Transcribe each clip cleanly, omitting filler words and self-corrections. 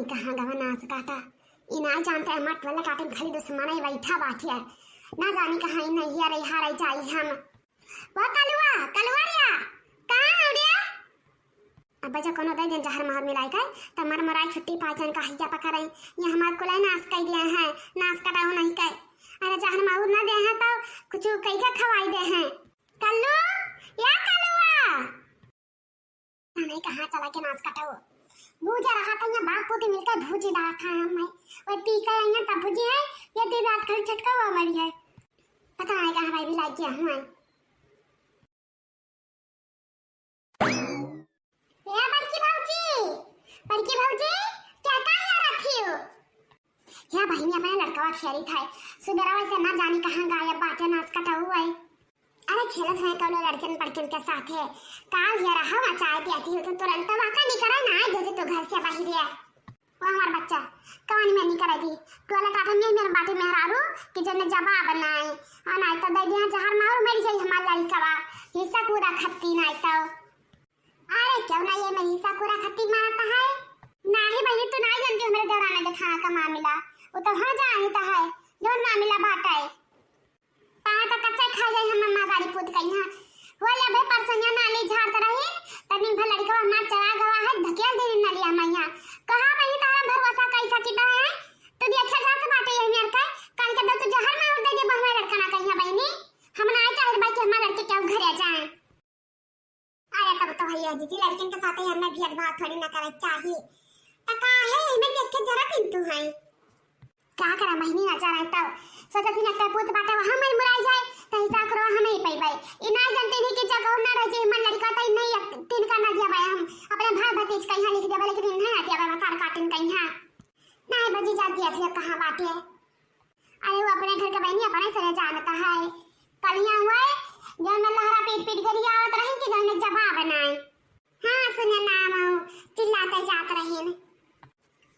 जानी कहाँ गवा नाच काटा इना जानते हैं मत वाला काटे खाली दुश्मन ही बैठा बाठी है ना जानी कहाँ ही नहीं आ रही हार जाई हम वो कलुआ कलुआ रिया कहाँ हो रिया अब बजा कोनो दे दिन जहर मार मिलाई का तमर मराई छुट्टी पाचन का हिजा पका रही ये हमार को लाई नाच कर दिया है नाच कटाऊ नहीं कर अरे जहर मार ना दे हैं तो कुछ कई का खवाई दे हैं कल्लू या कलुआ नहीं कहाँ चला के नाच कटाऊ भूजा रहा था यहाँ बाग पोती मिलकर भूजी रहा था मैं और पी कर यहाँ तब भूजी है ये दिन रात खड़ी छटका हुआ मरी है पता नहीं कहाँ भाई भी लाइक किया हूँ बड़की भौजी क्या कहा रखी हो या बहनी अपने लड़का खेली था सुबह से ना जाने कहाँ गायब बाटे नाच कटा हुआ है अरे खेलत है कौन लड़कन पड़कन के साथ है काल ये रहा वा चाय पियाती हो तो तुरंत वाका नहीं करा ना जैसे तो घर से बाहर है वो हमारा बच्चा कहानी में नहीं करा दी टोला टाटा में मेरे बाटे में हरारू कि जने जवाब बनाए और ना तो दे दिया जहर मारो मेरी जाई हमारा लड़का वा हिस्सा पूरा खत्ती ना तो अरे क्यों ना ये मेरी हिस्सा पूरा खत्ती मारता है नहीं बहनी तू नहीं जानती हमारे दौरान में खाना का मामला वो तो हाँ जानता है जो मामला बात है पाँच तक कच्चा खा जाए हम मम्मा गाड़ी पूत कहीं हाँ बोले भाई परसों नाली झाड़ता रही तनी भर लड़का हमार चला गवा है धकेल दे नाली मैया कहां बही तारा भरोसा कैसा किता है तू देखा जात बाटे ये मेर का कल के तो जहर में उड़ दे बहना लड़का ना कहीं बहनी हम ना चाहे भाई कि हमार लड़के क्यों घर आ जाए अरे तब तो भैया जी लड़किन के साथ ही हमें भेदभाव थोड़ी ना करे चाहिए तका है मैं देख के जरा किंतु है क्या करा महीने ना जा रहा तब सोचा थी लगता पुत बाटे वहां मैं मुराई जाए तो हिसाब करो हमें ही पई भाई इना जानते नहीं कि जगह ना रह जाए मन लड़का तो नहीं तीन का ना दिया भाई हम अपने भाई भतीज कहीं लिख दिया लेकिन नहीं आती है बता काटन कहीं हां नहीं बजी जाती है कहां बाटे अरे वो अपने घर का बहनी अपने सरे जानता है कलियां हुआ जो न लहरा पेट पेट करी आवत रही कि जने जवाब बनाए हां सुने नाम चिल्लाते जात रहे न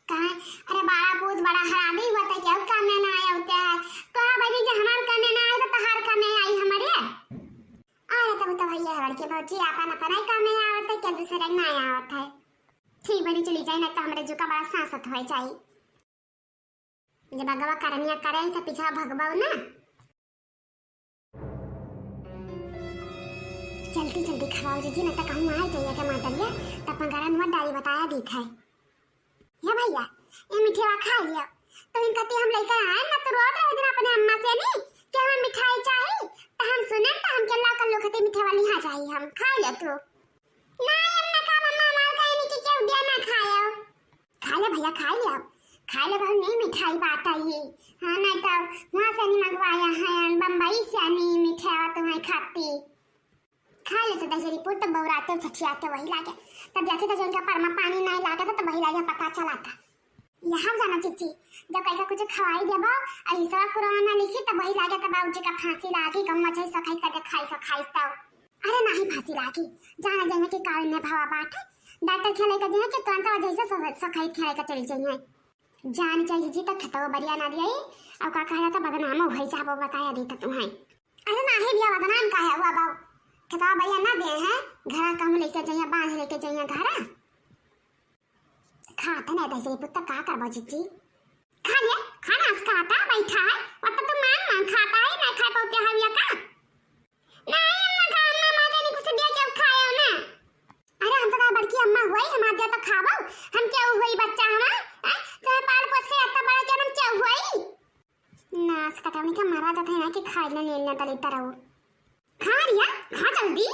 कहा अरे बड़ा पूत बड़ा हरामी हुआ था क्या काम में ना आया होता है कहा भाई जी हमार काम में ना आया तो तहार काम में आई हमारे अरे तब तो भैया लड़के भौजी आपन अपन ही काम में आवत है क्या दूसरे ना आया होता है ठीक बनी चली जाए ना तो हमारे जुका बड़ा सांसत होई चाहिए जब भगवा करनिया करे तो पीछा भगवाओ ना जल्दी जल्दी खाओ जी ना तो कहूं आ जाइए के मातलिया तब पंगारा नुआ डाली बताया दिखा है या भैया ये मिठाई खा लिया तो इनका हम लेकर आए ना तो रोज रोज अपने अम्मा से नहीं कि हमें मिठाई चाहिए तो हम सुने तो हम केला कर लो खते मिठाई वाली हां चाहिए हम खा ले तो नहीं अम्मा का मम्मा मार का नहीं कि क्यों दिया ना खाया खा ले भैया खा ले बहुत नहीं मिठाई बात आई हां नहीं तो वहां से नहीं मंगवाया है बम्बई से नहीं मिठाई तुम्हें खाती खा ले तो दशरी पुट बौराते छछियाते वही लागे तब जाके तो उनका परमा पानी नहीं लागा तो वही लागे पता चला था यहाँ जाना चिच्ची जब कहीं का कुछ खवाई देबो ऐसा कोरोना लिखी तब वही लागे तब बाबूजी का फांसी लागी कम मछली सखाई कर खाई तो अरे नहीं फांसी लागी जाना जाने के कारण ने भावा बात डॉक्टर खेले का दिन के तुरंत वजह से सखाई खेले का चली जाइए जान चाहिए जी तक खतो बढ़िया ना दिए और का कहा था बदनाम हो जा वो बताया दी तो तुम्हें अरे नहीं भैया बदनाम का है हुआ बाबू खता भैया ना दे हैं घर कम लेके जाइए बांध लेके जाइए घर खाता नहीं दे पुत्त का करबो जीजी खा लिया खाना खाता बैठा है और तो मान खाता है ना खा पाते हविया का नहीं अम्मा का अम्मा मां ने कुछ दिया क्या खाया ना अरे हम तो बड़की अम्मा हुई हम आज तो खाबो हम क्या हुई बच्चा हम तो पाल पोस के इतना बड़ा क्या हम क्या हुई नाच कटाने का मारा जाता है ना कि खा लेना तले तरह खा रिया खा जल्दी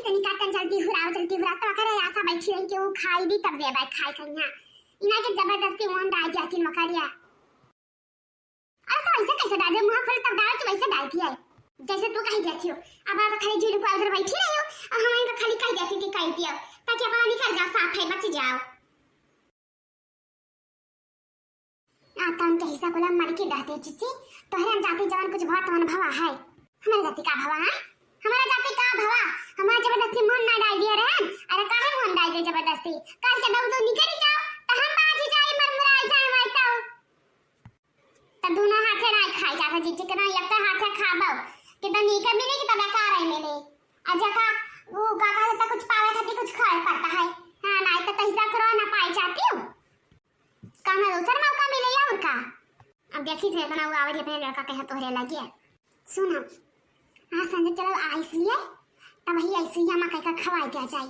से निकाल जल्दी हुराओ तो करे आशा बैठी रही कि वो खाई दी तब दे भाई खाई कन्या इना के जबरदस्ती मुंह डाल जाती मकरिया। अब तो ऐसे कैसे डाल दे मुंह खोल तब डाल तो वैसे डाल दिया जैसे तू कही जाती हो। अब आप खाली झूठ पर उधर बैठी रही हो और हम इनका खाली कह जाती कि कह दिया ताकि अपना निकल जाओ साफ है बच जाओ। आता उनके हिस्सा को मर के रहते चिच्ची तोहरे जाति जवान कुछ बहुत अनुभव है। हमारे जाति का भवा है हमारा जाति का भवा हमारा जबरदस्ती मन ना डाल दिया रहन। अरे काहे मन डाल दे जबरदस्ती कल के दऊ तो निकल जाओ तो हम बाजी जाए मरमुराई जाए वैताओ त दोनों हाथे ना खाई जाता जिच्ची के ना एक हाथे खाबो कि तो नीके मिले कि तब का रही मिले अजा का वो काका तो कुछ पावे खाती कुछ खाए पड़ता है। हां ना तो तहिसा करो ना पाई जाती हूं काना दूसरा मौका मिले या और का। अब देखी थे इतना वो आवे अपने लड़का कहे तोहरे लगे सुनो हां संजय चलो आ इसलिए तब ही ऐसे ही हम कह खवा दिया जाए।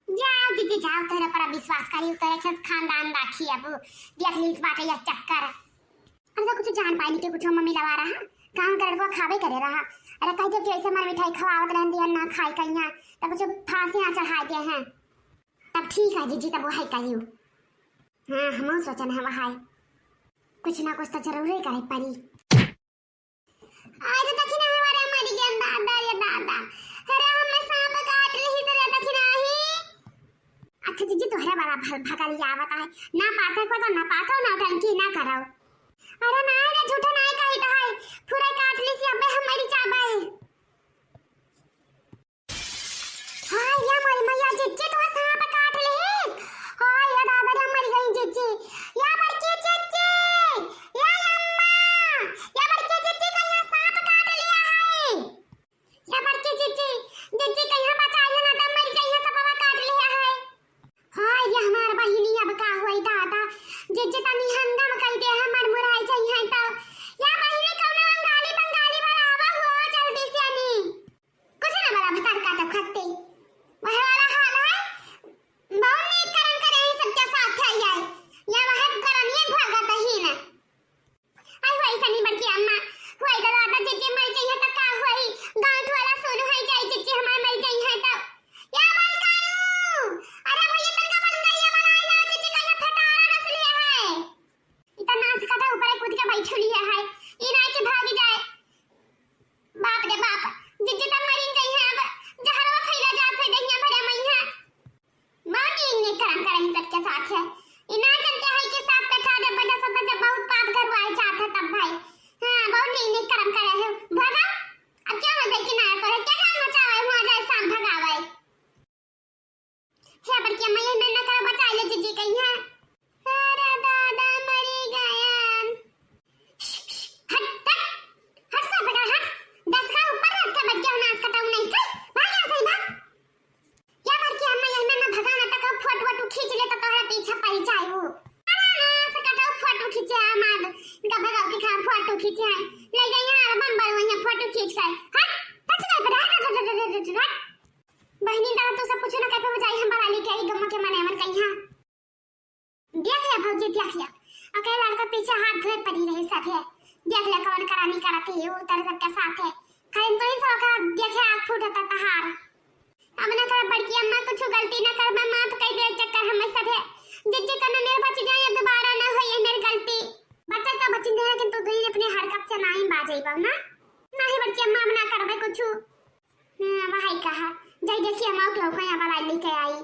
जाओ दीदी जाओ तोरे पर विश्वास करी तोरे के खानदान राखी अब देख ली इस बात या चक्कर अब तो कुछ जान पाई नहीं कुछ मम्मी लगा रहा काम कर को खावे करे रहा। अरे कह दे कैसे मार मिठाई खवावत रहन दिया ना खाई कन्या तब कुछ फांसी आ चढ़ा दिए हैं तब ठीक है जीजी तब वो है कहियो। हां हम सोचन है वहां कुछ ना कुछ तो जरूर ही करे पड़ी। आज दक्षिणा हमारे मरी गया दादा रे दादा अरे हम सांप काट ली तो दक्षिणा ही अच्छा जीजी तोहरे बड़ा भगा लिया आवत है ना पाते को तो ना पातो ना टंकी ना करो। अरे ना रे झूठा नहीं कहता है पूरा काट ली सी अबे हमारी चाबा है। हां या मोरी मैया जिच्ची तो सांप काट ली हां या दादा रे मर गई जिच्ची या बड़की जिच्ची या अम्मा या बड़की जिच्ची का यहाँ सांप काट लिया है या बड़की जिच्ची जिच्ची कहीं बचा लेना तो मर जाइए सब काट लिया है। हां ये हमार बहिनी अब का हुई दादा जिच्ची तनी हंदम कह दे हमर मुराई चाहिए तो या बहिनी कौन बंगाली बराबर हो जल्दी से नहीं कुछ ना बड़ा भतर का तो खत्ते वह वाला हाल है बहुत नीक करम करे ही सबके साथ है या वह करम ये भागत ही ना आई होई सनी बड़की अम्मा होई दादा जिच्ची मर चाहिए तो का होई गांठ वाला शुरू हो जाए जिच्ची हमार मर चाहिए तो या बल कानू अरे भैया तनका बंगाली बनाई ना जिच्ची का फटारा रस लिया है इतना नाच कटा ऊपर कूद के बैठली है ई नाई के भाग जाए बाप रे बाप जिज्जी त मरी गई है अब जहरवा फैला जात है दहिया भरे मैया बहुत इन्ने करम करे सबके साथ है इना जानते है कि साथ बैठा दे बड़ा सब जब बहुत पाप करवाए जात है तब भाई हां बहुत इन्ने करम करे है भगा अब क्या हो जाए कि ना तो क्या काम मचावे हुआ जाए शाम भगावे हे बड़की मैया मैं ना कर बचा ले जिज्जी कहीं है। अरे दादा मरी गया हट हट हट सा बेटा हट 10 का ऊपर रख के बच गया नाच कटाऊ नहीं कर भाग यहां से भाग क्या बार की अम्मा यही में भगाना तक फोटो खींच ले तो तोहरा पीछे पड़ जाए वो अरे से कटाऊ फोटो खींचे हमार इनका भगाओ के खा फोटो खींचे ले जा यहां बम्बर वहां फोटो खींच कर हट हट जा बेटा हट बहनी दा तो सब कुछ ना कह पे जाई हम बड़ा लेके आई गम्मा के मने मन कहीं हां देख ले भौजी देख ले अकेला लड़का पीछे हाथ धोए पड़ी रही सब है देख ले कौन करानी कराती है वो तेरे सबके साथ है खाइन तो ही सो का देखे आंख फूटता तहार अब ना कर बड़की अम्मा कुछ गलती ना कर मैं माफ कह दे चक्कर हम सब है जिज्जी करना मेरे बच जाए दोबारा ना हो ये मेरी गलती बच्चा का बच्ची दे लेकिन तू ही अपने हरकत से नहीं बाजई पाऊ ना नहीं बड़की अम्मा ना करबे कुछ हां वही कहा जाई देखिए अम्मा क्यों कोई बड़ा लेके आई